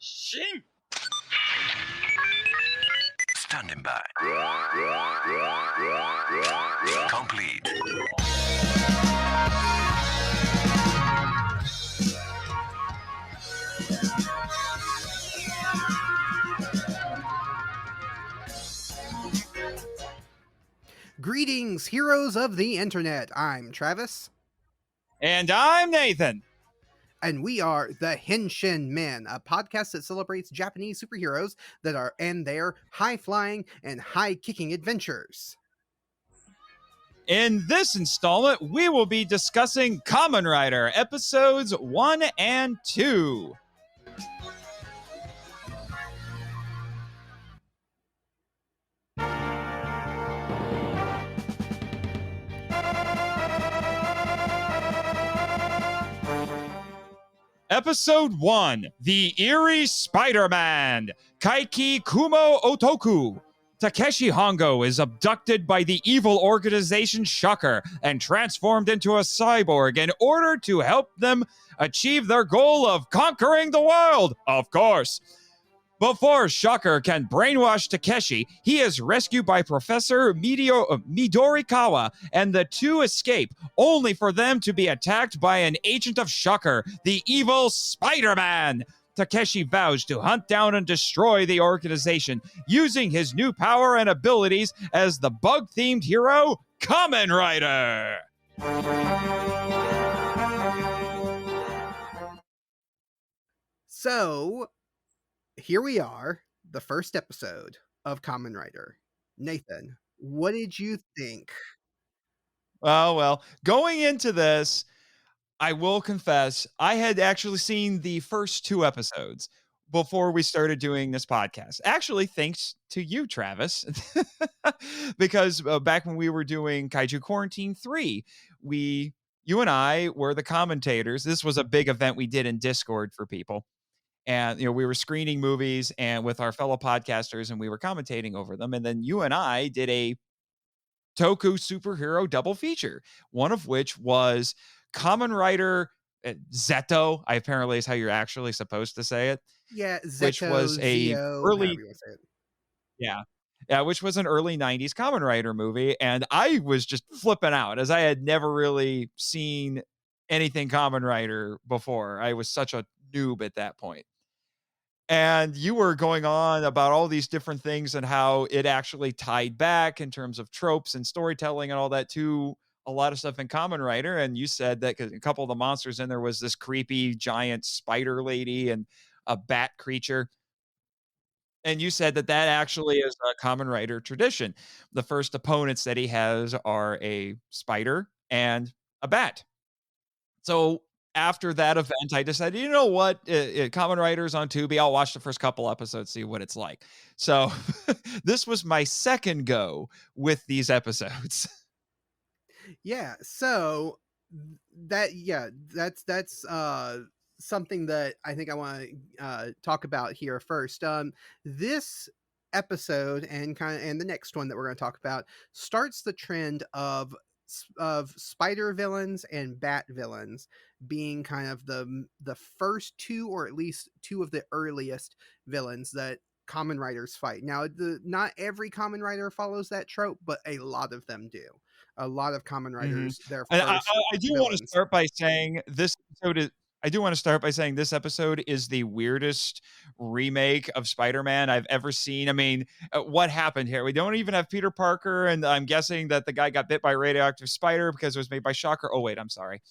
Shing! Standing by. Complete. Greetings, heroes of the internet. I'm Travis. And I'm Nathan. And we are the Henshin Men, a podcast that celebrates Japanese superheroes that are and their high-flying and high-kicking adventures. In this installment, we will be discussing Kamen Rider episodes 1 and 2. Episode 1, The Eerie Spider-Man, Kaiki Kumo Otoku. Takeshi Hongo is abducted by the evil organization Shocker and transformed into a cyborg in order to help them achieve their goal of conquering the world, of course. Before Shocker can brainwash Takeshi, he is rescued by Professor Midorikawa, and the two escape, only for them to be attacked by an agent of Shocker, the evil Spider-Man. Takeshi vows to hunt down and destroy the organization, using his new power and abilities as the bug-themed hero, Kamen Rider. So, here we are, the first episode of Kamen Rider. Nathan, what did you think? Oh, well, going into this, I will confess, I had actually seen the first 2 episodes before we started doing this podcast. Actually, thanks to you, Travis, because back when we were doing Kaiju Quarantine 3, you and I were the commentators. This was a big event we did in Discord for people. And we were screening movies and with our fellow podcasters, and we were commentating over them. And then you and I did a Toku superhero double feature, one of which was Kamen Rider Zeto, I apparently is how you're actually supposed to say it. Yeah, Zeto, which was a early, which was an early 90s Kamen Rider movie. And I was just flipping out as I had never really seen anything Kamen Rider before. I was such a noob at that point. And you were going on about all these different things and how it actually tied back in terms of tropes and storytelling and all that to a lot of stuff in Kamen Rider. And you said that because a couple of the monsters in there was this creepy giant spider lady and a bat creature. And you said that that actually is a Kamen Rider tradition. The first opponents that he has are a spider and a bat. So after that event, I decided, you know what? Kamen Rider's on Tubi. I'll watch the first couple episodes, see what it's like. So this was my second go with these episodes. Yeah, so that's something that I think I want to talk about here first. This episode and the next one that we're going to talk about starts the trend of spider villains and bat villains being kind of the first 2, or at least 2 of the earliest villains that Kamen Riders fight. Now, not every Kamen Rider follows that trope, but a lot of them do. A lot of Kamen Riders, their first I do want to start by saying this episode is. I do want to start by saying this episode is the weirdest remake of Spider-Man I've ever seen. I mean, what happened here? We don't even have Peter Parker, and I'm guessing that the guy got bit by a radioactive spider because it was made by Shocker. Oh, wait, I'm sorry.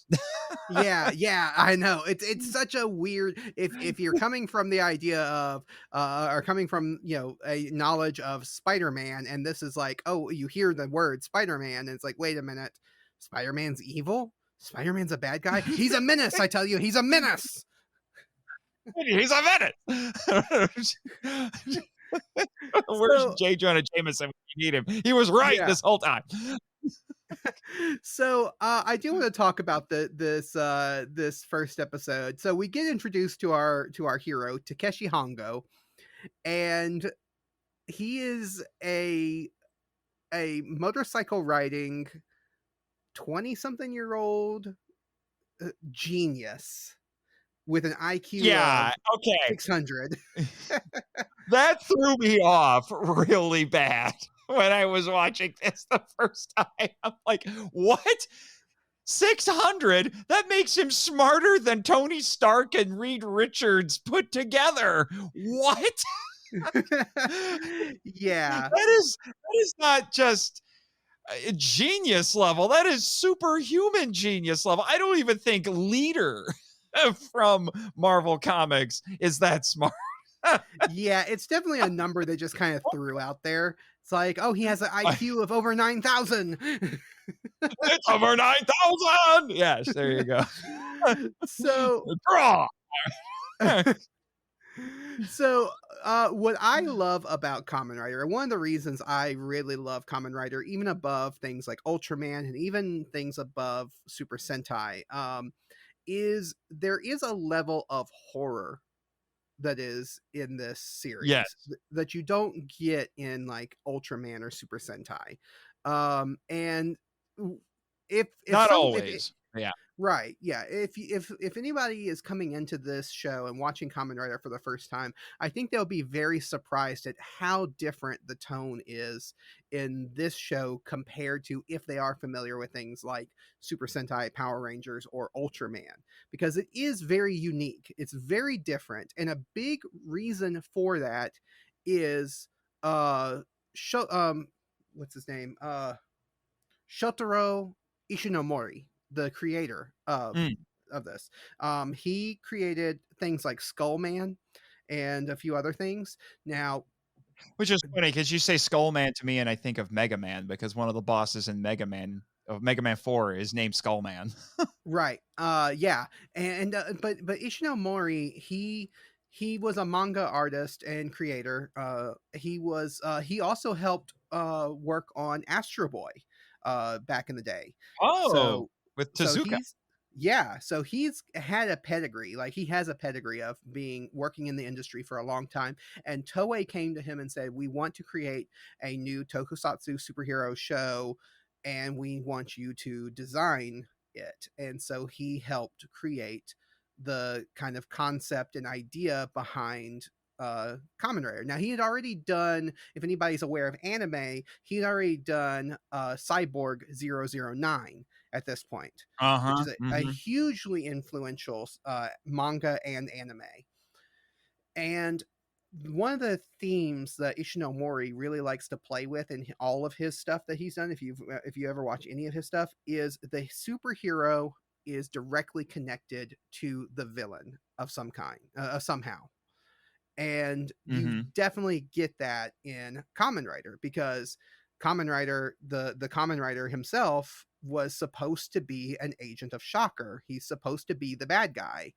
yeah, I know. It's such a weird, if you're coming from the idea of or coming from, a knowledge of Spider-Man, and this is like, oh, you hear the word Spider-Man, and it's like, wait a minute, Spider-Man's evil? Spider-Man's a bad guy? He's a menace, I tell you, he's a menace. He's a menace. Where's J. Jonah Jameson when you need him? He was right this whole time. So I do want to talk about this first episode. So we get introduced to our hero, Takeshi Hongo, and he is a motorcycle riding 20-something year old genius with an IQ of Yeah, okay. 600. That threw me off really bad when I was watching this the first time. I'm like, "What? 600? That makes him smarter than Tony Stark and Reed Richards put together. What?" Yeah. That is not just genius level. That is superhuman genius level. I don't even think Leader from Marvel Comics is that smart. Yeah, it's definitely a number they just kind of threw out there. It's like, "Oh, he has an IQ of over 9,000." It's over 9,000. Yes, there you go. So Draw. so what I love about Kamen Rider, and one of the reasons I really love Kamen Rider, even above things like Ultraman and even things above Super Sentai, is there is a level of horror that is in this series Yes, that you don't get in like Ultraman or Super Sentai. And if not some if it, always. Yeah. Right. Yeah. If anybody is coming into this show and watching Kamen Rider for the first time, I think they'll be very surprised at how different the tone is in this show compared to if they are familiar with things like Super Sentai, Power Rangers, or Ultraman, because it is very unique. It's very different, and a big reason for that is show what's his name? Shotaro Ishinomori, the creator Mm. of this. He created things like Skullman and a few other things. Now, Which is funny because you say Skull Man to me, and I think of Mega Man because one of the bosses in Mega Man 4 is named Skull Man. right, yeah, and but Ishinomori, he was a manga artist and creator. He also helped work on Astro Boy back in the day. Oh, So with so Tezuka. he's yeah, so he's had a pedigree. Like he has a pedigree of being working in the industry for a long time. And Toei came to him and said, "We want to create a new tokusatsu superhero show, and we want you to design it." And so he helped create the kind of concept and idea behind Kamen Rider. Now he had already done, if anybody's aware of anime, he had already done Cyborg 009 at this point, which Uh-huh. is a Mhm. hugely influential manga and anime. And one of the themes that Ishinomori really likes to play with in all of his stuff that he's done, if you ever watch any of his stuff, is the superhero is directly connected to the villain of some kind, somehow. And you Mhm. definitely get that in Kamen Rider, because Kamen Rider, the Kamen Rider himself, was supposed to be an agent of Shocker. He's supposed to be the bad guy,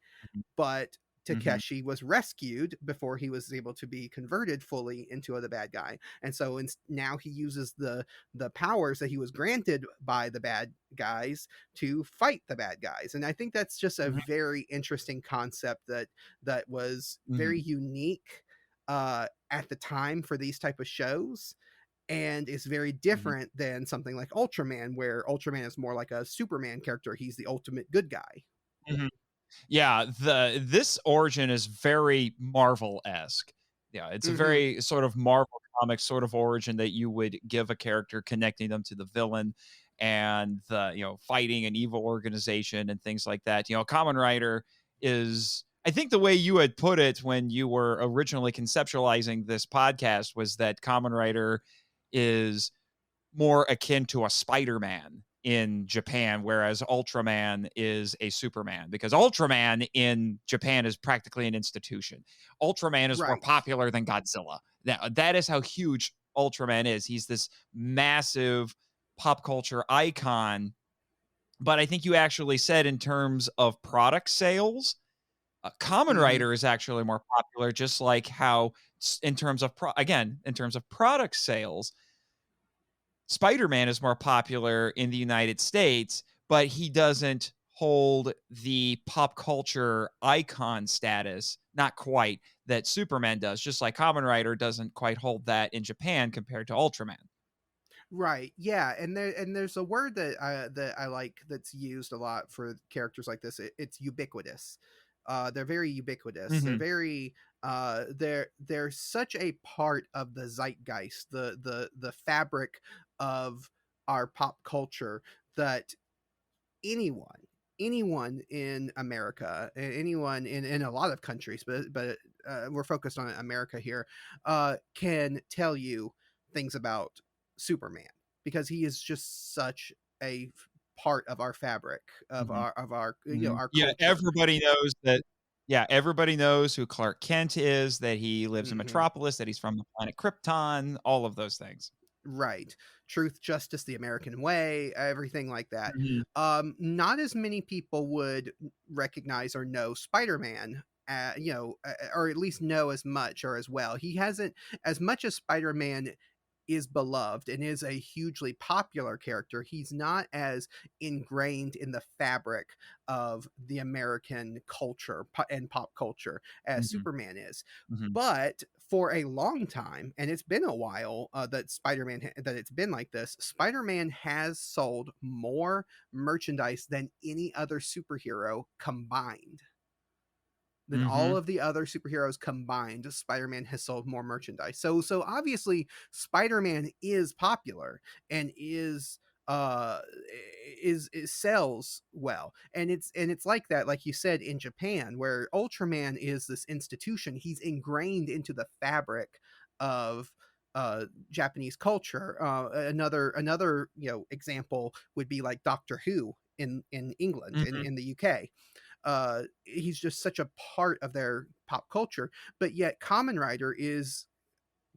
but Mhm. Takeshi was rescued before he was able to be converted fully into the bad guy, and so now he uses the powers that he was granted by the bad guys to fight the bad guys. And I think that's just a Mhm. very interesting concept that was Mhm. very unique at the time for these type of shows, and is very Mhm. different than something like Ultraman, where Ultraman is more like a Superman character. He's the ultimate good guy. Mhm. Yeah, this origin is very Marvel-esque. Yeah, it's a Hmm. very sort of Marvel comic sort of origin that you would give a character, connecting them to the villain and fighting an evil organization and things like that. Kamen Rider is, I think the way you had put it when you were originally conceptualizing this podcast was that Kamen Rider is more akin to a Spider-Man in Japan, whereas Ultraman is a Superman, because Ultraman in Japan is practically an institution. Ultraman is more Right. popular than Godzilla. Now, that is how huge Ultraman is. He's this massive pop culture icon. But I think you actually said in terms of product sales, Kamen Hmm. Rider is actually more popular, just like how, in terms of, in terms of product sales, Spider-Man is more popular in the United States, but he doesn't hold the pop culture icon status, not quite, that Superman does, just like Kamen Rider doesn't quite hold that in Japan compared to Ultraman. Right. Yeah, and there's a word that I like that's used a lot for characters like this. It's ubiquitous. They're very ubiquitous. They're Mhm. very they're such a part of the zeitgeist, the fabric of our pop culture, that anyone anyone in America, anyone in a lot of countries, but we're focused on America here, can tell you things about Superman, because he is just such a part of our fabric, Mhm. of our, Mhm. our Yeah, culture. everybody knows that. Yeah, everybody knows who Clark Kent is, that he lives in Hmm. Metropolis, that he's from the planet Krypton, all of those things. Right. Truth, justice, the American way, everything like that. Mhm. Not as many people would recognize or know Spider-Man, or at least know as much or as well. He hasn't, as much as Spider-Man is beloved and is a hugely popular character, he's not as ingrained in the fabric of the American culture and pop culture as Mhm. Superman is. Mhm. But for a long time, and it's been a while, that that it's been like this, Spider-Man has sold more merchandise than any other superhero combined. Than all Mhm. of the other superheroes combined, Spider-Man has sold more merchandise. So obviously Spider-Man is popular and uh is sells well. And it's like that, like you said, in Japan, where Ultraman is this institution. He's ingrained into the fabric of Japanese culture. Another example would be like Doctor Who in England, Mhm. in the UK. He's just such a part of their pop culture, but yet Kamen Rider is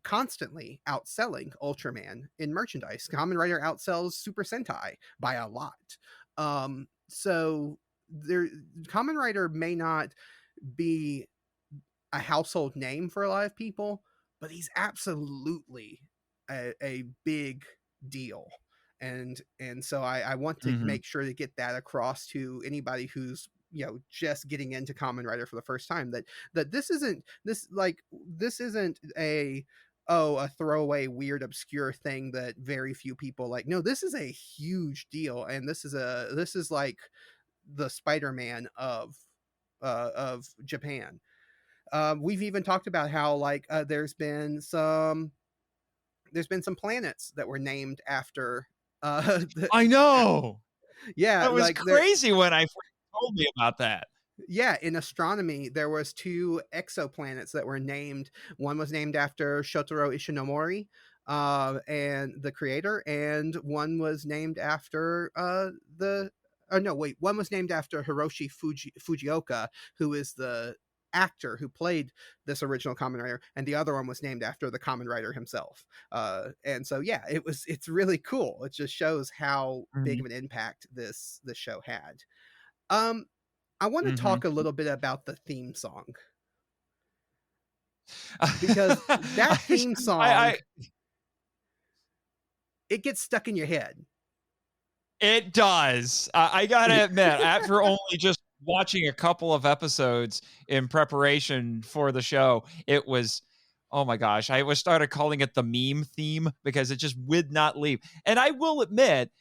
constantly outselling Ultraman in merchandise. Kamen Rider outsells Super Sentai by a lot. So there, Kamen Rider may not be a household name for a lot of people, but he's absolutely a big deal. And so I want to Mhm. make sure to get that across to anybody who's just getting into Kamen Rider for the first time, that this isn't a throwaway weird obscure thing that very few people like. No, this is a huge deal, and this is like the Spider-Man of Japan. We've even talked about how, like, there's been some planets that were named after the, I know. yeah, That was like there crazy when I first told me about that. yeah, in astronomy there was two exoplanets that were named. One was named after Shotaro Ishinomori, and the creator, and one was named after the oh no, wait, one was named after Hiroshi Fujioka, who is the actor who played this original Kamen Rider, and the other one was named after the Kamen Rider himself. And so yeah, it's really cool. It just shows how big Mhm. of an impact this show had. Um, I want to Mhm. talk a little bit about the theme song, because that I theme song, I it gets stuck in your head. It does. I gotta admit, after only just watching a couple of episodes in preparation for the show, it was, oh my gosh, I was started calling it the meme theme because it just would not leave. And I will admit,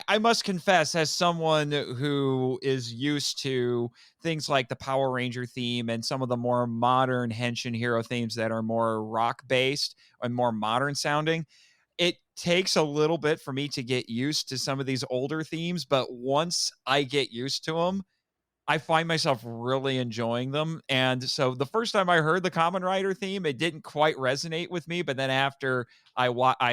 I must confess, as someone who is used to things like the Power Ranger theme and some of the more modern Henshin hero themes that are more rock based and more modern sounding, it takes a little bit for me to get used to some of these older themes, but once I get used to them, I find myself really enjoying them. And so the first time I heard the Kamen Rider theme, it didn't quite resonate with me, but then after I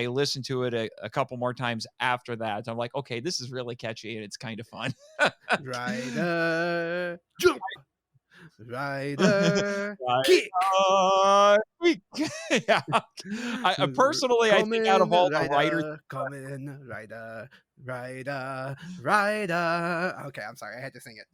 listened to it a couple more times after that, I'm like, okay, this is really catchy and it's kind of fun. Rider, jump! Rider, Right. kick! We yeah. I personally, I think out of all the writers. Kamen Rider, Rider, Rider. Okay, I'm sorry, I had to sing it.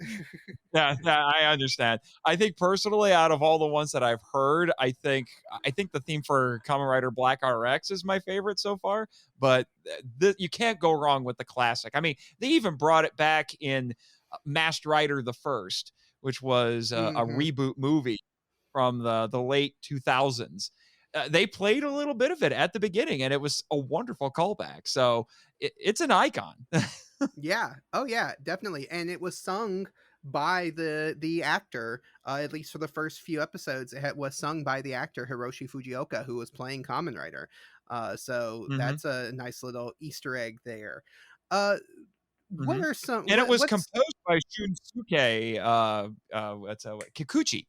Yeah, yeah, I understand. I think personally, out of all the ones that I've heard, I think the theme for Kamen Rider Black RX is my favorite so far. But you can't go wrong with the classic. I mean, they even brought it back in Masked Rider the First, which was a Hmm. reboot movie from the late 2000s. They played a little bit of it at the beginning, and it was a wonderful callback. So it's an icon. Yeah. Oh, yeah, definitely. And it was sung by the actor. At least for the first few episodes, was sung by the actor Hiroshi Fujioka, who was playing Kamen Rider. So Mhm, that's a nice little Easter egg there. Uh, what mhm. are some And it was what's composed by Shunsuke, Kikuchi,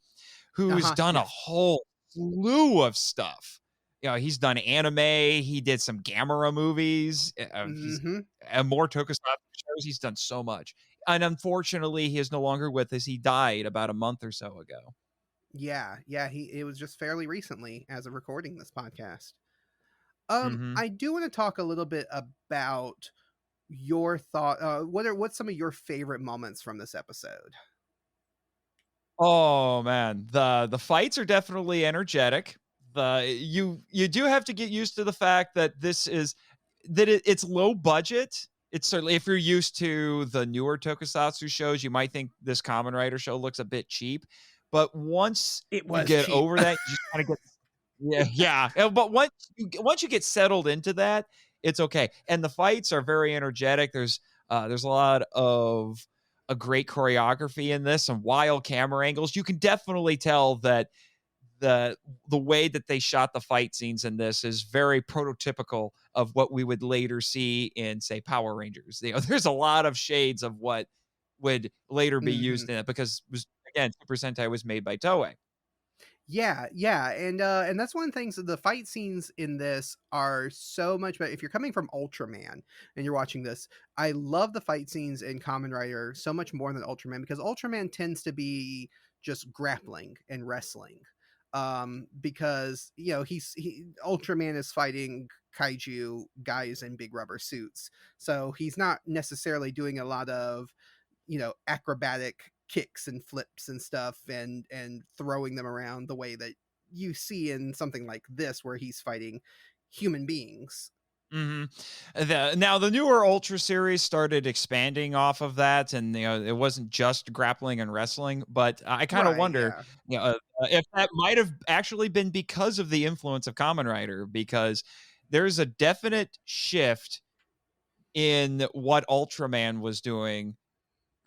who's uh-huh, done a yes. whole slew of stuff. You know, he's done anime, he did some Gamera movies, he's Mhm. and more tokusatsu shows, he's done so much. And unfortunately, he is no longer with us, he died about a month or so ago. Yeah, yeah, it was just fairly recently as of recording this podcast. Mhm. I do want to talk a little bit about your thought. What's some of your favorite moments from this episode? Oh man, the fights are definitely energetic. You do have to get used to the fact that it's low budget. It's certainly, if you're used to the newer tokusatsu shows, you might think this Kamen Rider show looks a bit cheap. But once It you was get cheap. over that, you just kind of get yeah. But once you get settled into that, it's okay. And the fights are very energetic. There's a lot of a great choreography in this and wild camera angles. You can definitely tell that the the way that they shot the fight scenes in this is very prototypical of what we would later see in, say, Power Rangers. You know, there's a lot of shades of what would later be Mhm. used in it because it was, again, Super Sentai was made by Toei. Yeah, yeah, and that's one of the things. The fight scenes in this are so much better. If you're coming from Ultraman and you're watching this, I love the fight scenes in Kamen Rider so much more than Ultraman, because Ultraman tends to be just grappling and wrestling. Because Ultraman is fighting kaiju guys in big rubber suits, so he's not necessarily doing a lot of acrobatic kicks and flips and stuff, and throwing them around the way that you see in something like this where he's fighting human beings. Mhm. Now the newer Ultra series started expanding off of that, and it wasn't just grappling and wrestling. But I kind of Right, wonder, yeah. if that might have actually been because of the influence of Kamen Rider, because there's a definite shift in what Ultraman was doing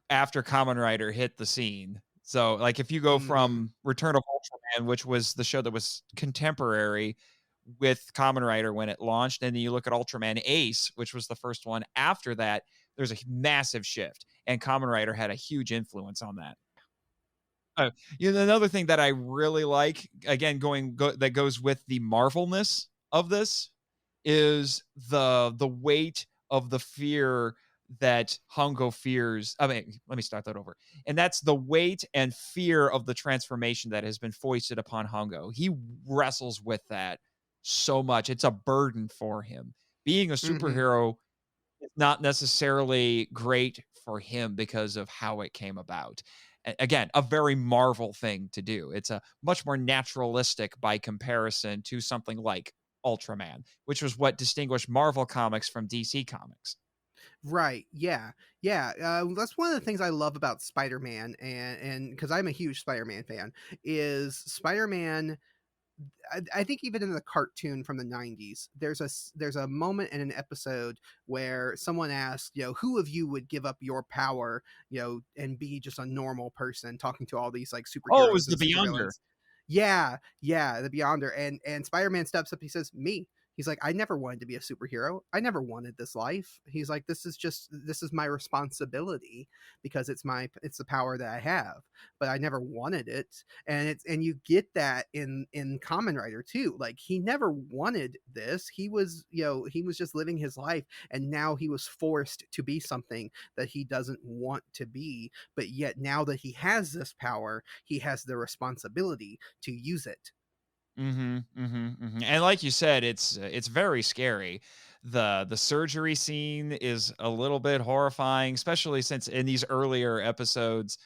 after Kamen Rider hit the scene. So, like, if you go Mhm. from Return of Ultraman, which was the show that was contemporary with Kamen Rider when it launched, and then you look at Ultraman Ace, which was the first one after that, there's a massive shift, and Kamen Rider had a huge influence on that. Uh, another thing that I really like, again, that goes with the marvelness of this, is the weight of the fear that Hongo fears. I mean, let me start that over. And that's the weight and fear of the transformation that has been foisted upon Hongo. He wrestles with that so much. It's a burden for him. Being a Mhm. superhero is not necessarily great for him because of how it came about. Again, a very Marvel thing to do. It's a much more naturalistic by comparison to something like Ultraman, which was what distinguished Marvel comics from DC comics. Right, yeah. Yeah, that's one of the things I love about Spider-Man, and because I'm a huge Spider-Man fan, is Spider-Man. I think even in the cartoon from the 90s, there's a moment in an episode where someone asks, who of you would give up your power, and be just a normal person talking to all these like Oh, it was superheroes the and Beyonder. supervillains. Yeah, yeah, the Beyonder, and Spider-Man steps up. He says, "Me." He's like, "I never wanted to be a superhero. I never wanted this life." He's like, this is my responsibility because it's the power that I have, but I never wanted it." And you get that in Kamen Rider too. Like, he never wanted this. He was just living his life, and now he was forced to be something that he doesn't want to be. But yet now that he has this power, he has the responsibility to use it. Mhm, mhm, mhm, and like you said, it's very scary. The surgery scene is a little bit horrifying, especially since in these earlier episodes,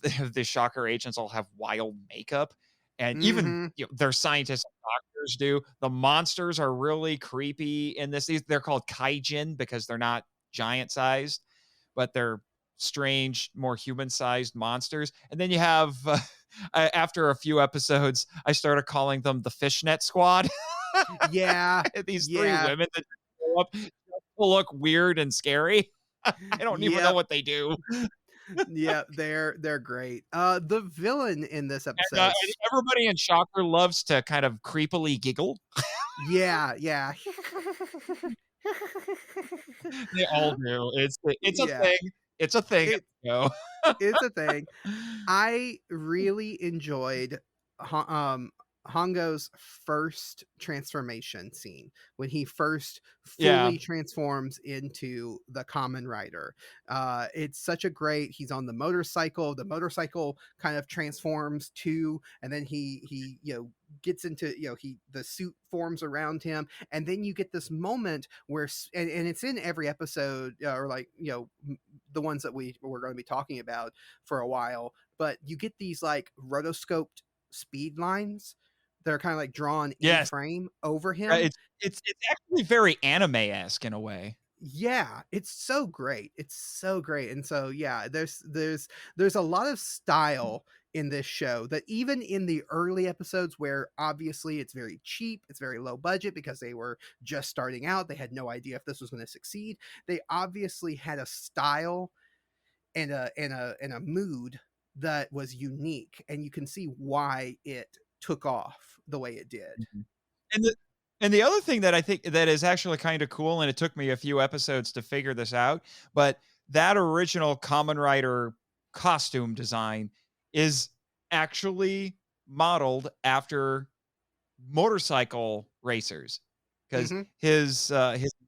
the Shocker agents all have wild makeup, and even, Mm-hmm. their scientists and doctors do. The monsters are really creepy in this. They're called kaijin because they're not giant-sized, but they're strange, more human-sized monsters, and then you have, after a few episodes, I started calling them the Fishnet Squad. Yeah, These three yeah, women that show up just to look weird and scary. I don't even know yep. what they do. Yeah, they're great. The villain in this And episode, everybody in Shocker loves to kind of creepily giggle. yeah, yeah, They all do. It's a yeah. thing. It's a thing. It You know? it's a thing. I really enjoyed Hongo's first transformation scene when he first Yeah. fully transforms into the Kamen Rider. It's such a great. He's on the motorcycle. The motorcycle kind of transforms too, and then he gets into he the suit forms around him, and then you get this moment where and it's in every episode or like the ones that we're going to be talking about for a while, but you get these like rotoscoped speed lines that are kind of like drawn in Yes. frame over him. It's actually very anime-esque in a way. Yeah, it's so great. It's so great. And so yeah, there's a lot of style in this show that even in the early episodes where obviously it's very cheap, it's very low budget because they were just starting out, they had no idea if this was going to succeed. They obviously had a style and a mood that was unique, and you can see why it took off the way it did. Mhm. And the other thing that I think that is actually kind of cool, and it took me a few episodes to figure this out, but that original Kamen Rider costume design is actually modeled after motorcycle racers because Hmm. his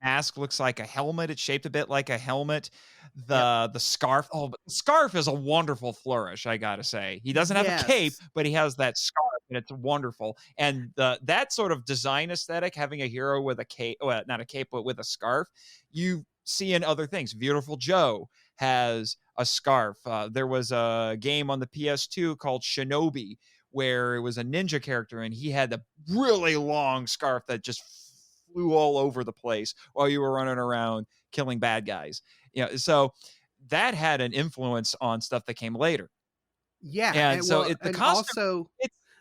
mask looks like a helmet. It's shaped a bit like a helmet. Yep. The scarf. Oh, but the scarf is a wonderful flourish. I gotta say, he doesn't have a cape, Yes. but he has that scarf, and it's wonderful. And that sort of design aesthetic, having a hero with a cape, well, not a cape, but with a scarf, you see in other things. Beautiful Joe has a scarf. There was a game on the PS2 called Shinobi where it was a ninja character and he had a really long scarf that just flew all over the place while you were running around killing bad guys. So that had an influence on stuff that came later. Yeah, And and so well, the and costume, also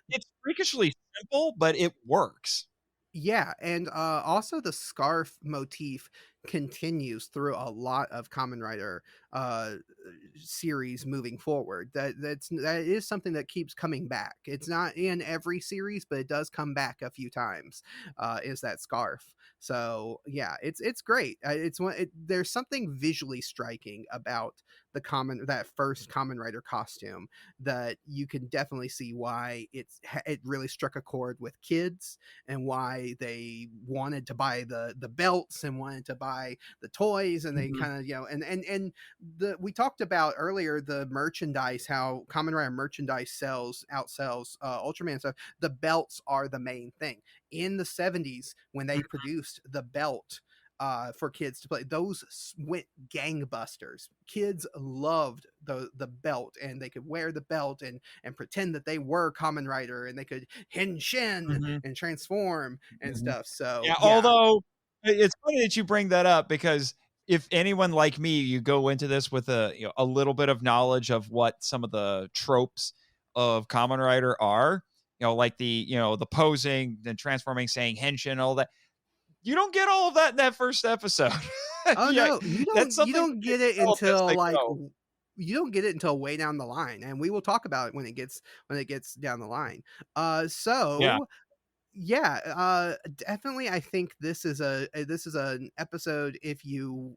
it's freakishly simple, but it works. yeah, and also the scarf motif continues through a lot of Kamen Rider uh, series moving forward. That is something that keeps coming back. It's not in every series, but it does come back a few times. Is that scarf? So yeah, it's great. There's something visually striking about that first Kamen Rider costume that you can definitely see why it really struck a chord with kids and why they wanted to buy the belts and wanted to buy the toys, and they Mhm. kind of and the we talked about earlier the merchandise, how Kamen Rider merchandise outsells Ultraman stuff. The belts are the main thing. In the 70s when they produced the belt for kids to play, those went gangbusters. Kids loved the belt, and they could wear the belt and pretend that they were Kamen Rider, and they could Henshin Mhm. and transform and Mhm. stuff. So Yeah, yeah. although it's funny that you bring that up because if anyone like me, you go into this with a little bit of knowledge of what some of the tropes of Kamen Rider are, like the posing, the transforming, saying henshin, all that. You don't get all of that in that first episode. Oh Yeah, no, you that's don't you something don't they get it develop as until they like go. you don't get it until way down the line, and we will talk about it when it gets down the line. Yeah. So yeah, definitely I think this is an episode if you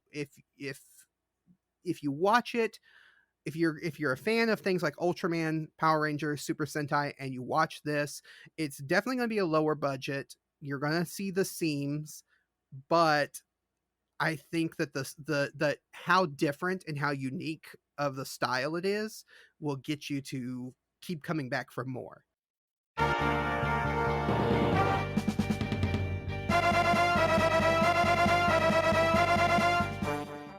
watch it, if you're a fan of things like Ultraman, Power Rangers, Super Sentai, and you watch this, it's definitely going to be a lower budget. You're going to see the seams, but I think that the how different and how unique of the style it is will get you to keep coming back for more.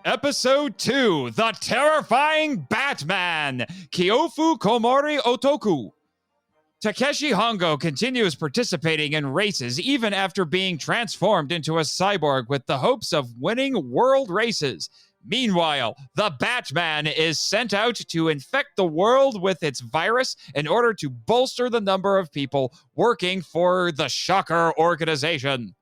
Episode 2, The Terrifying Batman, Kyofu Komori Otoku. Takeshi Hongo continues participating in races even after being transformed into a cyborg with the hopes of winning world races. Meanwhile, the Batman is sent out to infect the world with its virus in order to bolster the number of people working for the Shocker organization.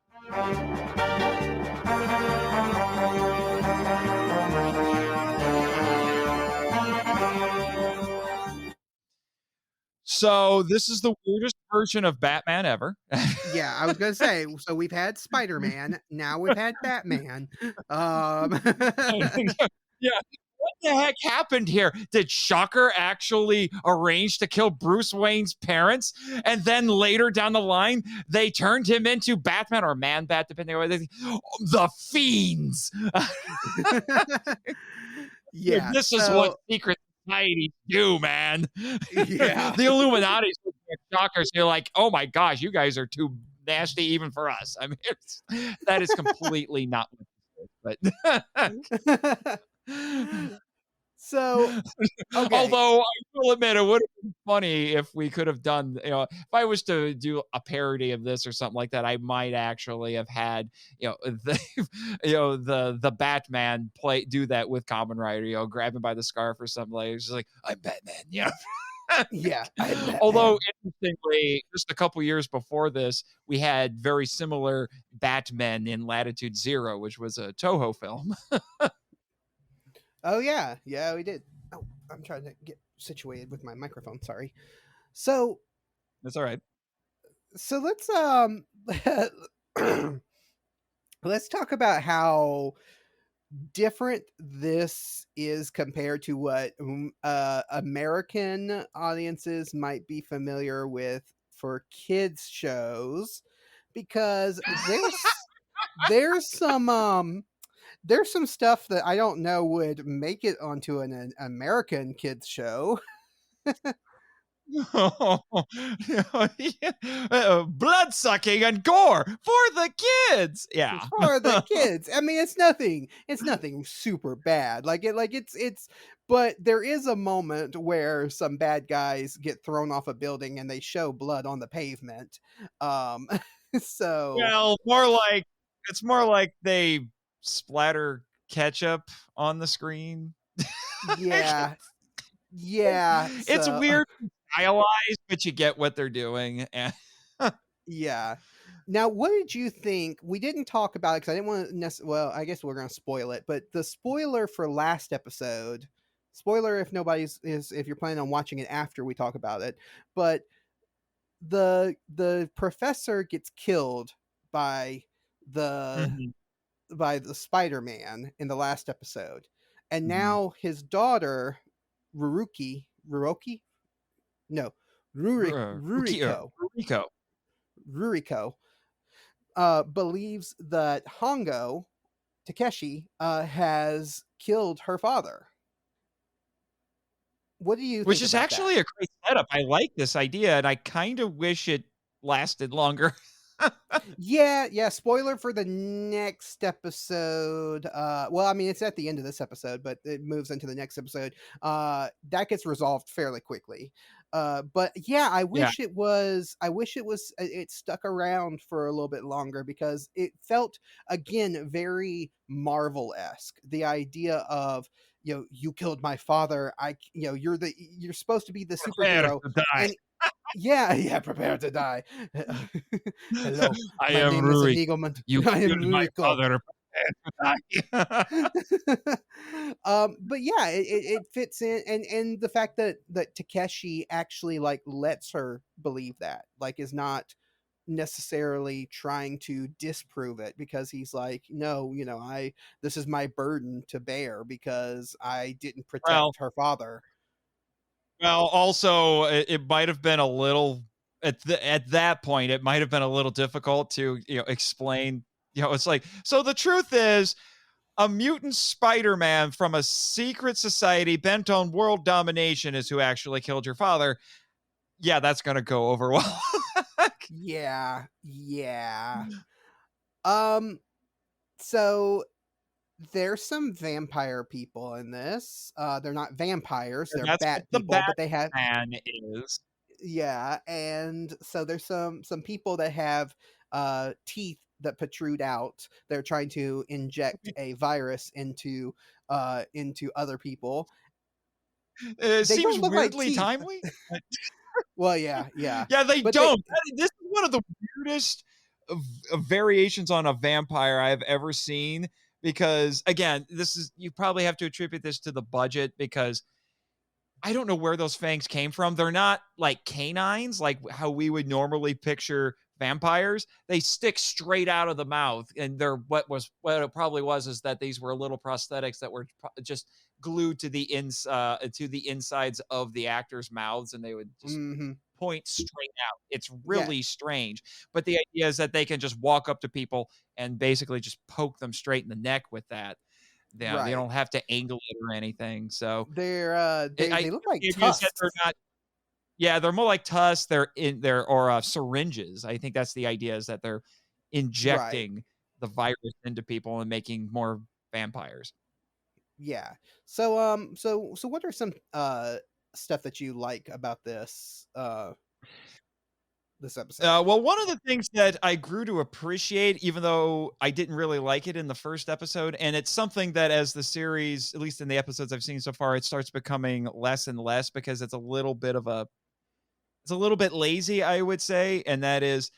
So this is the weirdest version of Batman ever. Yeah, I was gonna say, so we've had Spider-Man, now we've had Batman. Um, Yeah. What the heck happened here? Did Shocker actually arrange to kill Bruce Wayne's parents? And then later down the line, they turned him into Batman or Man-Bat, depending on what they think. The Fiends. yeah, This is what so secret societies do, man. yeah. The Illuminati's looking at Shockers. You're like, oh my gosh, you guys are too nasty even for us. I mean, that is completely not what this is, but So, okay. although I will admit it would have been funny if we could have done, if I was to do a parody of this or something like that, I might actually have had, the, the Batman do that with Kamen Rider, grab him by the scarf or something like. It's just like, I'm Batman, Yeah, I'm Although Batman. interestingly, just a couple years before this, we had very similar Batmen in Latitude Zero, which was a Toho film. Oh yeah, yeah, we did. Oh, I'm trying to get situated with my microphone. Sorry. So, That's all right. so let's let's talk about how different this is compared to what American audiences might be familiar with for kids shows, because there's some stuff that I don't know would make it onto an American kids show. Blood sucking and gore for the kids. Yeah. For the kids. I mean, it's nothing super bad. It's but there is a moment where some bad guys get thrown off a building and they show blood on the pavement. Um so Well, it's more like they splatter ketchup on the screen. yeah. Yeah, It's so weird and stylized, but you get what they're doing. And yeah. Now, what did you think? We didn't talk about it because I didn't want to. Well, I guess we're going to spoil it. But the spoiler for last episode, spoiler if if you're planning on watching it after we talk about it. But the professor gets killed by the Mhm, Spider-Man in the last episode, and mhm. now his daughter Ruroki, no, Ruriko, Rico. Ruriko believes that Hongo Takeshi has killed her father. What do you Which think is about that? actually a great setup. I like this idea, and I kind of wish it lasted longer. Yeah, yeah. Spoiler for the next episode. Well, I mean, it's at the end of this episode, but it moves into the next episode. That gets resolved fairly quickly. But yeah, I Yeah. wish it was. I wish it was. It stuck around for a little bit longer because it felt again very Marvel esque. The idea of you killed my father. You're supposed to be the Prepare superhero, to die. and yeah, yeah, prepare to die. Hello, I my am name is Ruri. Inigo You I am killed my Ruriko. father. Prepare to die. But yeah, it fits in, and the fact that Takeshi actually like lets her believe that, like, is not necessarily trying to disprove it because he's like, no, I this is my burden to bear because I didn't Well, protect her father. also, it might have been a little at that point. It might have been a little difficult to explain. It's like, so the truth is, a mutant Spider-Man from a secret society bent on world domination is who actually killed your father. Yeah, that's gonna go over well. Yeah, yeah. Um, so there's some vampire people in this. They're not vampires, they're That's what bat the people, but they have Batman is. yeah, and so there's some people that have teeth that protrude out. They're trying to inject a virus into other people. It They seems don't look like weirdly teeth. timely. Well, yeah, yeah. Yeah, they But they don't. This is one of the weirdest variations on a vampire I've ever seen. Because again, you probably have to attribute this to the budget because I don't know where those fangs came from. They're not like canines, like how we would normally picture vampires. They stick straight out of the mouth, and they're what it probably was is that these were little prosthetics that were just glued to the insides of the actors' mouths, and they would just Hmm. point straight out. It's Yeah, really strange, but the idea is that they can just walk up to people and basically just poke them straight in the neck with that. They right. don't have to angle it or anything. So I They look guess like the idea is that they're tusks. not. Yeah, they're more like tusks. They're in there or syringes. I think that's the idea is that they're Right. injecting the virus into people and making more vampires. Yeah. So what are some stuff that you like about this episode? Well, one of the things that I grew to appreciate, even though I didn't really like it in the first episode, and it's something that as the series, at least in the episodes I've seen so far, it starts becoming less and less because it's a little bit lazy, I would say, and that is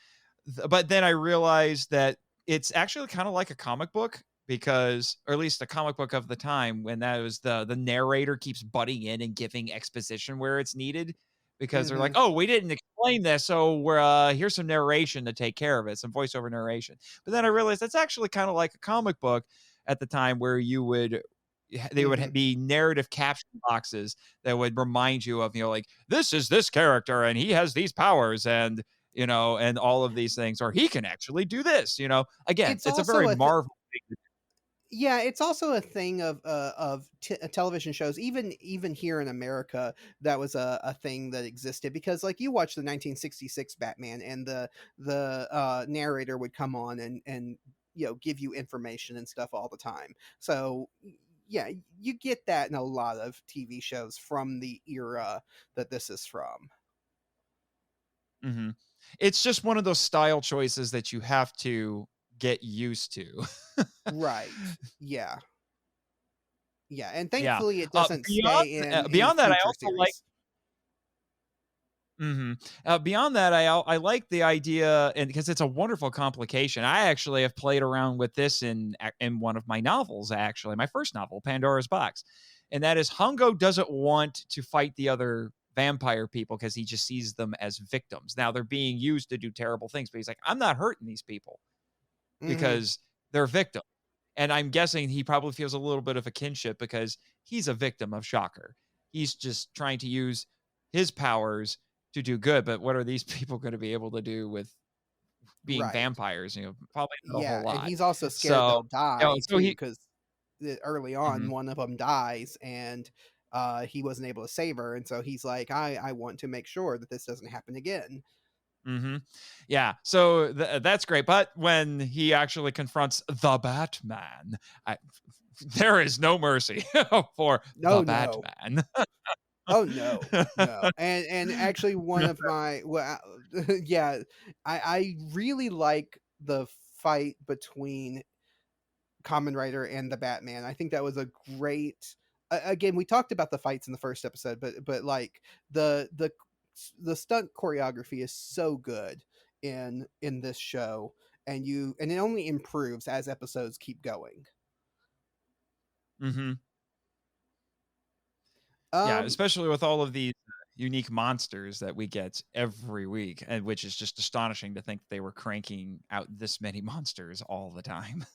but then I realized that it's actually kind of like a comic book because or at least a comic book of the time when that was the narrator keeps butting in and giving exposition where it's needed because they're like, Mhm. "Oh, we didn't explain this, so we're here's some narration to take care of it, some voiceover narration." But then I realized that's actually kind of like a comic book at the time where you would they would Mhm. be narrative caption boxes that would remind you of, like, this is this character and he has these powers and, and all of these things, or he can actually do this. Again, It's it's a also very a th- Marvel thing. Yeah, it's also a thing of television shows. Even here in America, that was a thing that existed because, like, you watch the 1966 Batman, and the narrator would come on and give you information and stuff all the time. So yeah, you get that in a lot of TV shows from the era that this is from. Mhm. It's just one of those style choices that you have to get used to. Right. Yeah. Yeah, and Yeah. thankfully it doesn't Beyond stay in any beyond that, I future also like series. Mhm. Beyond that, I like the idea, and because it's a wonderful complication. I actually have played around with this in one of my novels, actually, my first novel, Pandora's Box, and that is Hongo doesn't want to fight the other vampire people because he just sees them as victims. Now they're being used to do terrible things, but he's like, I'm not hurting these people Mhm. because they're victims. And I'm guessing he probably feels a little bit of a kinship because he's a victim of Shocker. He's just trying to use his powers to do good. But what are these people going to be able to do with being Right. vampires? Probably not a whole Yeah, and lot. he's also scared So, they'll die so too, he, because early on, mhm, one of them dies, and he wasn't able to save her, and so he's like, I want to make sure that this doesn't happen again. mhm. Yeah. So that's great. But when he actually confronts the Batman, I, there is no mercy for the No, no. Batman. Oh, no, no, and actually one of my yeah, I really like the fight between Kamen Rider and the Batman. I think that was a great. Again, we talked about the fights in the first episode, but like the stunt choreography is so good in this show, and it only improves as episodes keep going. Mhm. Yeah, Um, especially with all of these unique monsters that we get every week, and which is just astonishing to think they were cranking out this many monsters all the time.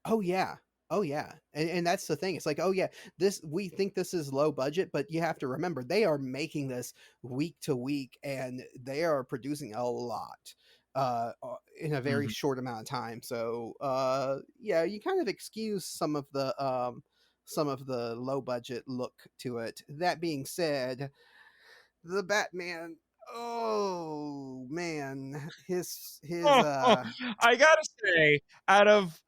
Oh yeah. Oh yeah. And that's the thing. It's like, oh yeah, this we think this is low budget, but you have to remember they are making this week to week, and they are producing a lot in a very Mhm. short amount of time. So yeah, you kind of excuse some of the low budget look to it. That being said, the Batman, oh man, his I gotta say, out of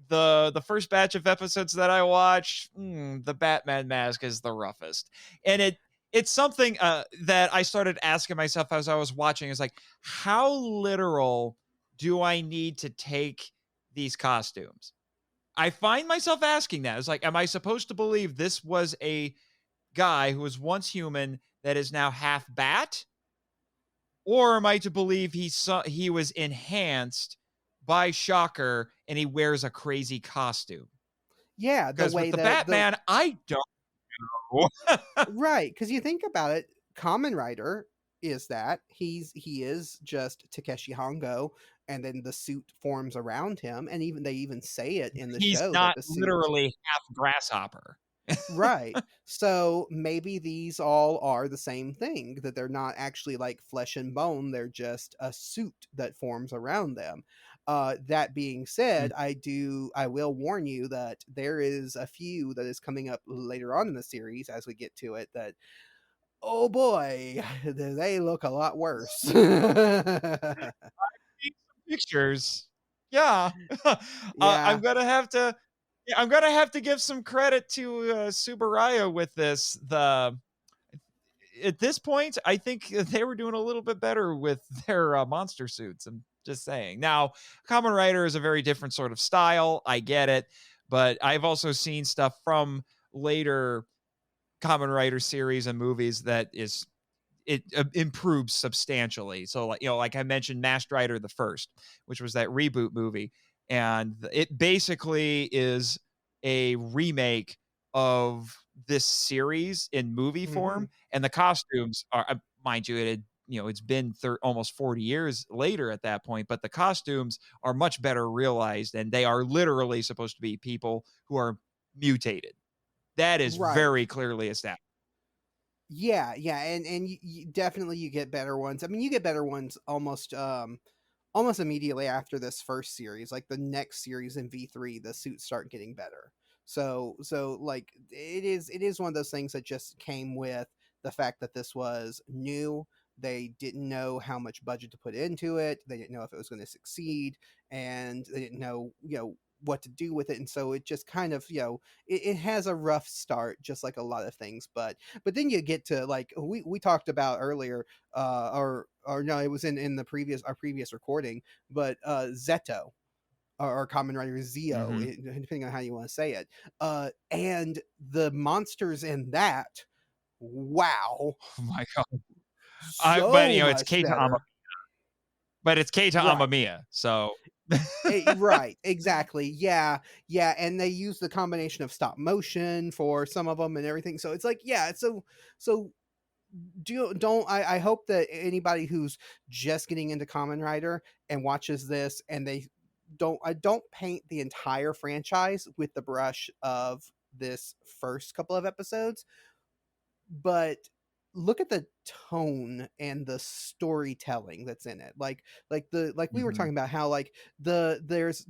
the first batch of episodes that I watched, the Batman mask is the roughest, and it's something that I started asking myself as I was watching. Is like, how literal do I need to take these costumes? I find myself asking that. It's like, am I supposed to believe this was a guy who was once human that is now half bat? Or am I to believe he was enhanced by Shocker and he wears a crazy costume? yeah, the Because with way the that the Batman, I don't. no. Right, because you think about it, Kamen Rider is that. He is just Takeshi Hongo, and then the suit forms around him, and even they even say it in the He's show that not the suit. literally half grasshopper. Right. So maybe these all are the same thing, that they're not actually like flesh and bone, they're just a suit that forms around them. That being Mm. said, I will warn you that there is a few that is coming up later on in the series as we get to it that, oh boy, they look a lot worse. Seen some pictures. Yeah. I'm Yeah. gonna have to yeah, I'm gonna have to give some credit to, Subaraya with this. At this point, I think they were doing a little bit better with their, monster suits, I'm just saying. Now, Kamen Rider is a very different sort of style, I get it, but I've also seen stuff from later Kamen Rider series and movies that is it improves substantially. So, like, like I mentioned, Masked Rider the First, which was that reboot movie, and it basically is a remake of this series in movie Hmm. form, and the costumes are, mind you, it's been almost 40 years later at that point, but the costumes are much better realized, and they are literally supposed to be people who are mutated. That is Right. very clearly established. Yeah, yeah, and you definitely you get better ones. I mean, you get better ones almost immediately after this first series. Like the next series in V3, the suits start getting better. So like it is one of those things that just came with the fact that this was new. They didn't know how much budget to put into it. They didn't know if it was going to succeed, and they didn't know, what to do with it. And so it just kind of, it has a rough start, just like a lot of things. But then you get to, like, we talked about earlier, or no, it was in the previous our previous recording, but Zeto, or Common Rider Zio, Mhm. depending on how you want to say it, and the monsters in that, wow, Oh my god. But, so it's much Keita better. Right. Amamiya, so Right, exactly. Yeah, yeah, and they use the combination of stop motion for some of them and everything. So it's like, yeah, so don't I hope that anybody who's just getting into Kamen Rider and watches this, and they don't paint the entire franchise with the brush of this first couple of episodes, but look at the tone and the storytelling that's in it. Like we were Mhm, talking about how, like, there's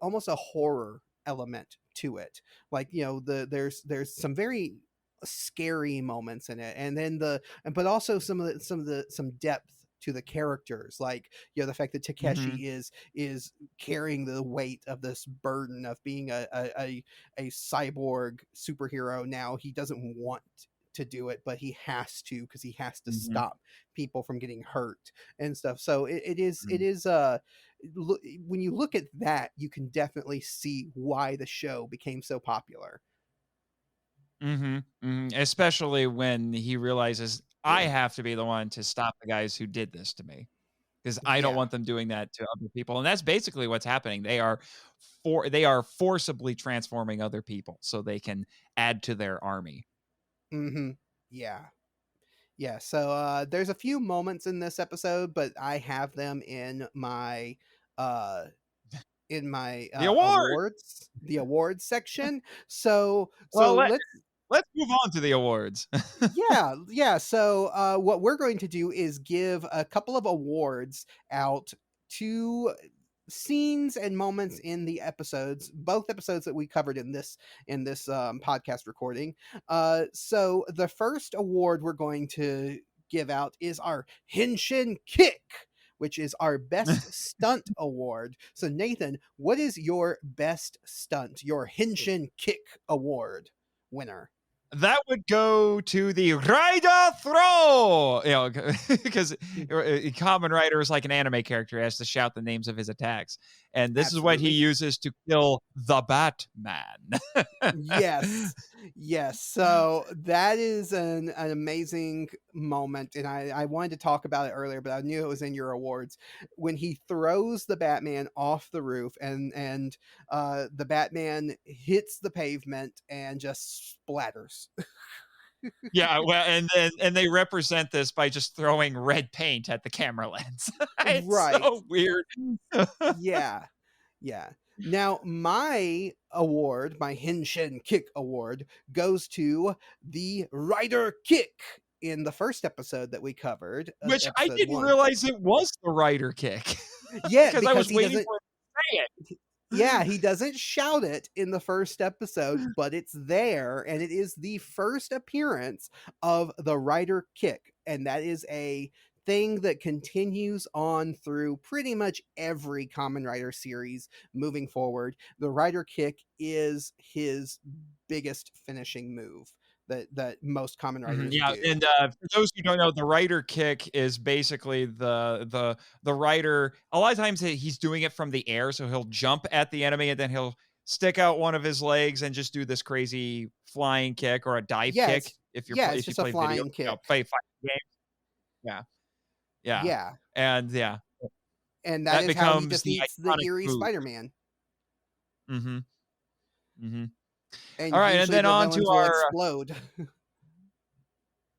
almost a horror element to it. Like, there's some very scary moments in it, and then but also some depth to the characters, like, the fact that mhm, Takeshi is carrying the weight of this burden of being a cyborg superhero. Now he doesn't want to do it, but he has to, because he has to mhm, stop people from getting hurt and stuff. So it mhm, is when you look at that, you can definitely see why the show became so popular. mhm, mhm, especially when he realizes, "I have to be the one to stop the guys who did this to me, because I don't Yeah. want them doing that to other people," and that's basically what's happening. They are forcibly transforming other people so they can add to their army. Hmm. Yeah. Yeah. So there's a few moments in this episode, but I have them uh in my The award! awards, the awards section. So Well, so let's let's move on to the awards. Yeah, yeah. So, what we're going to do is give a couple of awards out to scenes and moments in the episodes, both episodes that we covered in this podcast recording. So the first award we're going to give out is our Henshin Kick, which is our best stunt award. So Nathan, what is your best stunt, your Henshin Kick award winner? That would go to the Rider Throw, because Kamen Rider is like an anime character. He has to shout the names of his attacks, and this is what he Absolutely. uses to kill the Batman. Yes. Yes. So that is an amazing moment. And I wanted to talk about it earlier, but I knew it was in your awards. When he throws the Batman off the roof, and the Batman hits the pavement and just splatters works. Yeah, well, and they represent this by just throwing red paint at the camera lens. It's Right. so weird. Yeah. Yeah. Now, my award, my Henshin Kick award, goes to the Rider Kick in the first episode that we covered, Which I episode didn't 1. realize it was the Rider Kick. Yeah, Because I because was he waiting doesn't for him to say it. yeah, he doesn't shout it in the first episode, but it's there, and it is the first appearance of the Rider Kick, and that is a thing that continues on through pretty much every Kamen Rider series moving forward. The Rider Kick is his biggest finishing move that most Kamen Mhm, Riders yeah, do. and, for those who don't know, the rider kick is basically the rider a lot of times he's doing it from the air, so he'll jump at the enemy, and then he'll stick out one of his legs and just do this crazy flying kick or a dive Yeah, kick it's it's if you just a play video flying kick. play fighting games. Yeah, yeah, Yeah, and yeah, and that that is how he becomes the defeats the iconic eerie move. Spider-Man. Mhm, mhm. And Alright, and usually then the on to villains will our explode.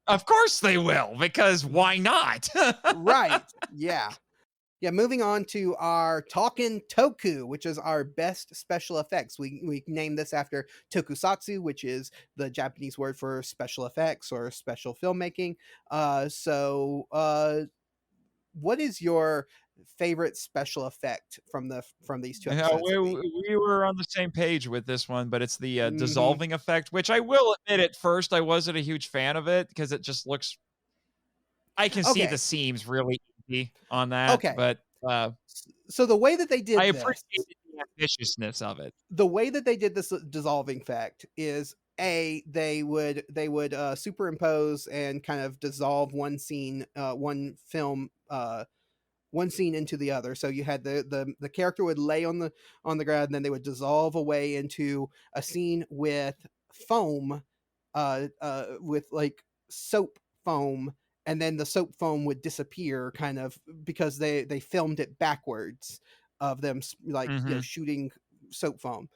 of course they will, because why not? Right. Yeah. Yeah, moving on to our Talkin' Toku, which is our best special effects. We named this after tokusatsu, which is the Japanese word for special effects or special filmmaking. What is your favorite special effect from these two Yeah, episodes we that we we were on the same page with this one, but it's the, Mhm. dissolving effect, which I will admit at first I wasn't a huge fan of it because it just looks I can see the Okay. seams really easy on that, Okay. but, So the way that they I did this appreciated the ambitiousness of it. the way that they did this dissolving effect is they would superimpose and kind of dissolve one scene into the other. So you had the character would lay on the ground, and then they would dissolve away into a scene with foam, with like soap foam, and then the soap foam would disappear, kind of because they filmed it backwards of them like Mhm. shooting soap foam.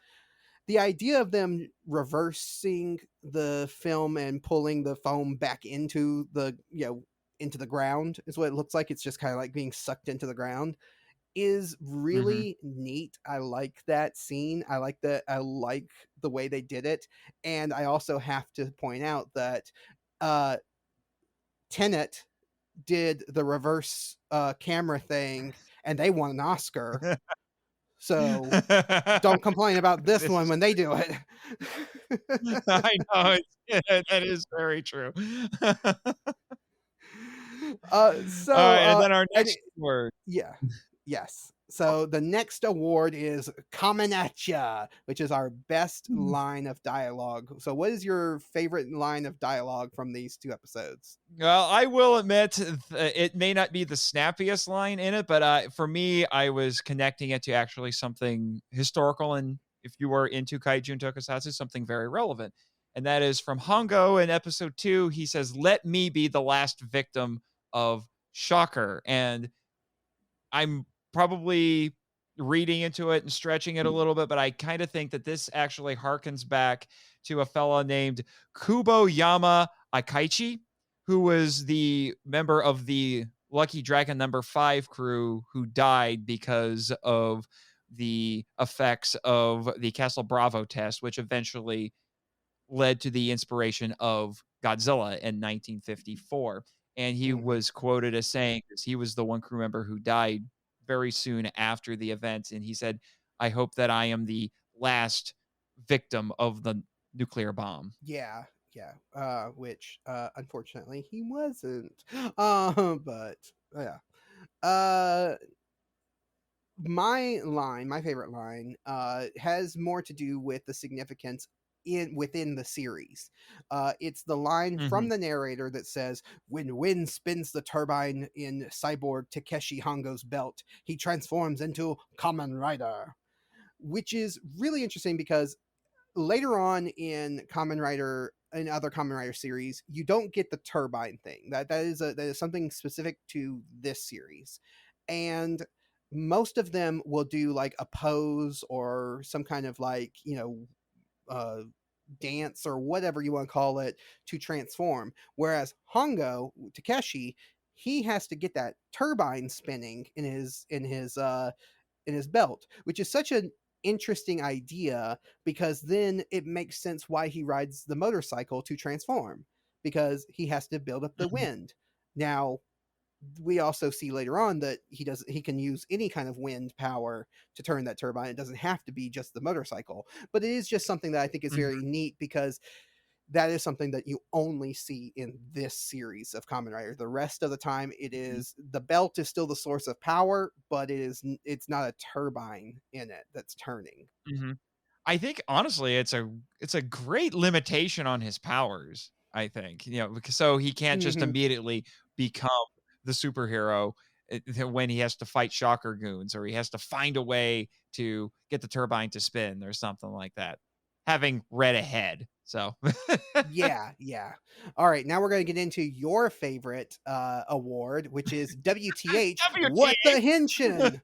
The idea of them reversing the film and pulling the foam back into the ground is what it looks like. It's just kind of like being sucked into the ground is Mhm. really neat. I like that scene. I like the way they did it. And I also have to point out that uh Tenet did the reverse camera thing, and they won an Oscar. So don't complain about this This one is when they do it. I know, that is very true. Alright, and then our And next word. yeah. Yes. So the next award is Kamen at Ya, which is our best line of dialogue. So what is your favorite line of dialogue from these two episodes? Well, I will admit it may not be the snappiest line in it, but for me, I was connecting it to actually something historical, and if you are into kaiju and tokusatsu, something very relevant. And that is from Hongo in episode 2. He says, "Let me be the last victim of Shocker." And I'm probably reading into it and stretching it a little bit, but I kind of think that this actually harkens back to a fella named Kuboyama Akaichi, who was the member of the Lucky Dragon number 5 crew who died because of the effects of the Castle Bravo test, which eventually led to the inspiration of Godzilla in 1954. And he Mhm. was quoted as saying this. He was the one crew member who died very soon after the event. And he said, "I hope that I am the last victim of the nuclear bomb." Yeah, yeah. Which unfortunately he wasn't. But yeah. Uh my favorite line, has more to do with the significance within the series. It's the line from Mhm. the narrator that says, "When wind spins the turbine in cyborg Takeshi Hongo's belt, he transforms into Kamen Rider," which is really interesting because later on in Kamen Rider and other Kamen Rider series, you don't get the turbine thing. That is something specific to this series, and most of them will do like a pose or some kind of like uh dance or whatever you want to call it to transform. Whereas Hongo Takeshi, he has to get that turbine spinning in his belt, which is such an interesting idea because then it makes sense why he rides the motorcycle to transform because he has to build up the Mhm. wind. Now, we also see later on that he can use any kind of wind power to turn that turbine. It doesn't have to be just the motorcycle, but it is just something that I think is very Mhm. neat because that is something that you only see in this series of Kamen Rider. The rest of the time, it Mhm. is the belt is still the source of power, but it's not a turbine in it that's turning. Mhm. I think honestly, it's a great limitation on his powers. I think because so he can't just Hmm. immediately become the superhero when he has to fight shocker goons or he has to find a way to get the turbine to spin or something like that. Having read ahead, so Yeah, yeah. All right, now we're going to get into your favorite award, which is WTH. What the WT. Henshin?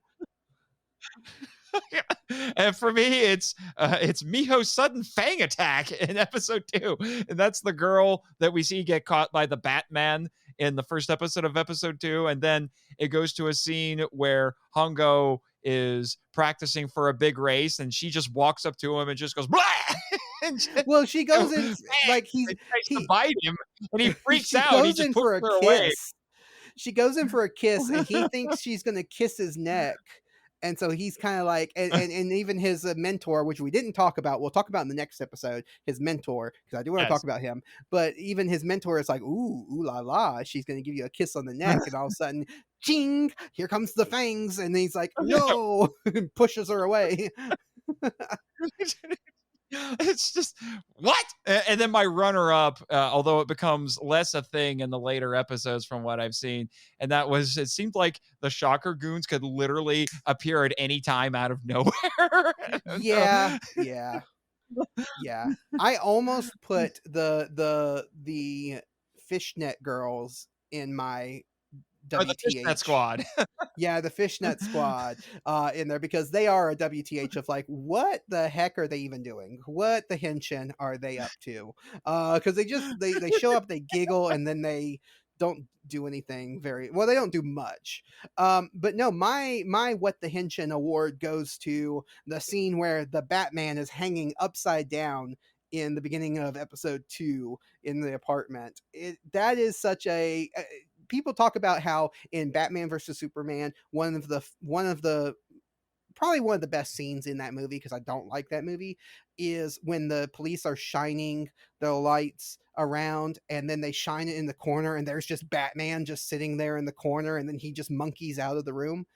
And for me, it's Miho's sudden fang attack in episode 2, and that's the girl that we see get caught by the Batman in the first episode of episode 2, and then it goes to a scene where Hongo is practicing for a big race, and she just walks up to him and just goes blah, and just, Well, she goes in bang, like and tries to he bite him, and he freaks she out. And he goes just in pushes for a her away. kiss. She goes in for a kiss and he thinks she's gonna kiss his neck. And so he's kind of like, and even his mentor, which we didn't talk about, we'll talk about in the next episode, his mentor, because I do want to talk Yes. about him. But even his mentor is like, ooh la la, she's going to give you a kiss on the neck. And all of a sudden, ching, here comes the fangs. And he's like, no, and pushes her away. It's just what? And then my runner up, although it becomes less a thing in the later episodes from what I've seen, and that was it seemed like the Shocker Goons could literally appear at any time out of nowhere. I don't know. Yeah, yeah. Yeah. I almost put the fishnet girls in my Or the Fishnet WTH. Squad. Yeah, the fishnet squad in there because they are a WTH of like, what the heck are they even doing? What the henshin are they up to? Because they show up, they giggle, and then they don't do anything very well. They don't do much. But no, my what the henshin award goes to the scene where the Batman is hanging upside down in the beginning of episode 2 in the apartment. That is such a people talk about how in Batman versus Superman, one of the probably one of the best scenes in that movie because I don't like that movie is when the police are shining the lights around and then they shine it in the corner and there's just Batman just sitting there in the corner and then he just monkeys out of the room.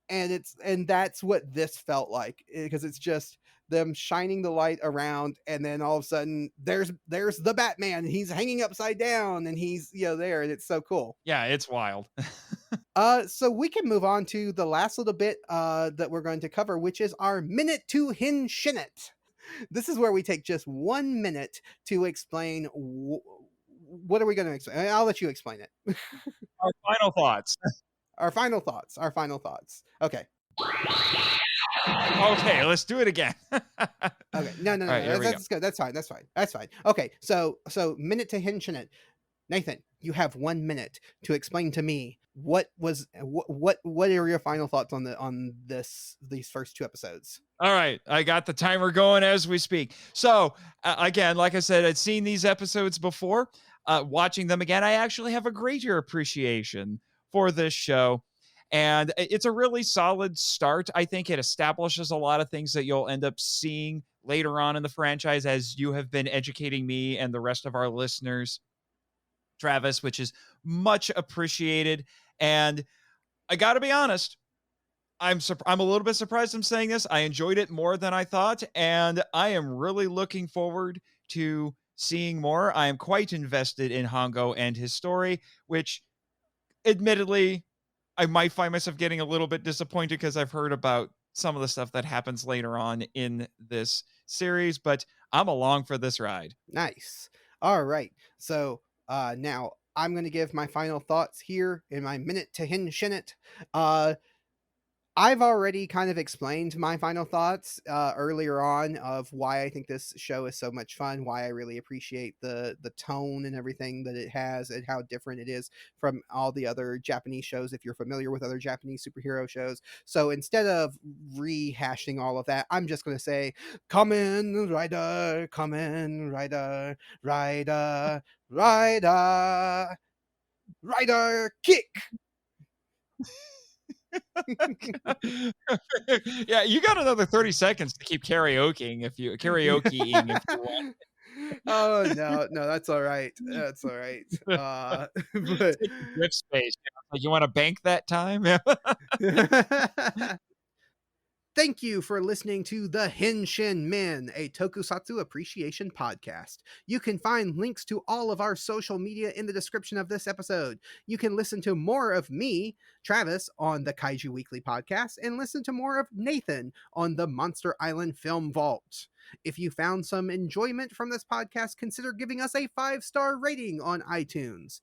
And that's what this felt like because it's just them shining the light around and then all of a sudden there's the Batman and he's hanging upside down and he's there and it's so cool. Yeah, it's wild. So we can move on to the last little bit that we're going to cover, which is our minute to Henshin It. This is where we take just 1 minute to explain what are we going to explain. I'll let you explain it. Our final thoughts. Our final thoughts. Our final thoughts. Okay. Okay, let's do it again. All Okay. No, no, no, right, no. here we go. That's good. That's fine. That's fine. That's fine. Okay. So minute to Henshin It. Nathan, you have 1 minute to explain to me what are your final thoughts on these first 2 episodes. All right, I got the timer going as we speak. So, again, like I said, I'd seen these episodes before. Watching them again, I actually have a greater appreciation for this show. And it's a really solid start. I think it establishes a lot of things that you'll end up seeing later on in the franchise as you have been educating me and the rest of our listeners, Travis, which is much appreciated. And I got to be honest, I'm a little bit surprised I'm saying this. I enjoyed it more than I thought, and I am really looking forward to seeing more. I am quite invested in Hongo and his story, which admittedly I might find myself getting a little bit disappointed because I've heard about some of the stuff that happens later on in this series, but I'm along for this ride. Nice. All right. So now I'm going to give my final thoughts here in my minute to Henshin It. Uh, I've already kind of explained my final thoughts earlier on of why I think this show is so much fun, why I really appreciate the tone and everything that it has, and how different it is from all the other Japanese shows. If you're familiar with other Japanese superhero shows, so instead of rehashing all of that, I'm just going to say, Kamen Rider, Kamen Rider, Rider, Rider, Rider, kick. Yeah, you got another 30 seconds to keep karaokeing if you want. Oh, no, no, that's all right. That's all right. But Take the grip space. Like, you want to bank that time? thank you for listening to the Henshin Men, a tokusatsu appreciation podcast. You can find links to all of our social media in the description of this episode. You can listen to more of me, Travis, on the Kaiju Weekly podcast, and listen to more of Nathan on the Monster Island Film Vault. If you found some enjoyment from this podcast, consider giving us a 5-star rating on iTunes.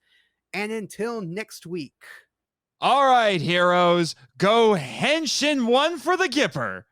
And until next week. All right, heroes, go Henshin one for the Gipper.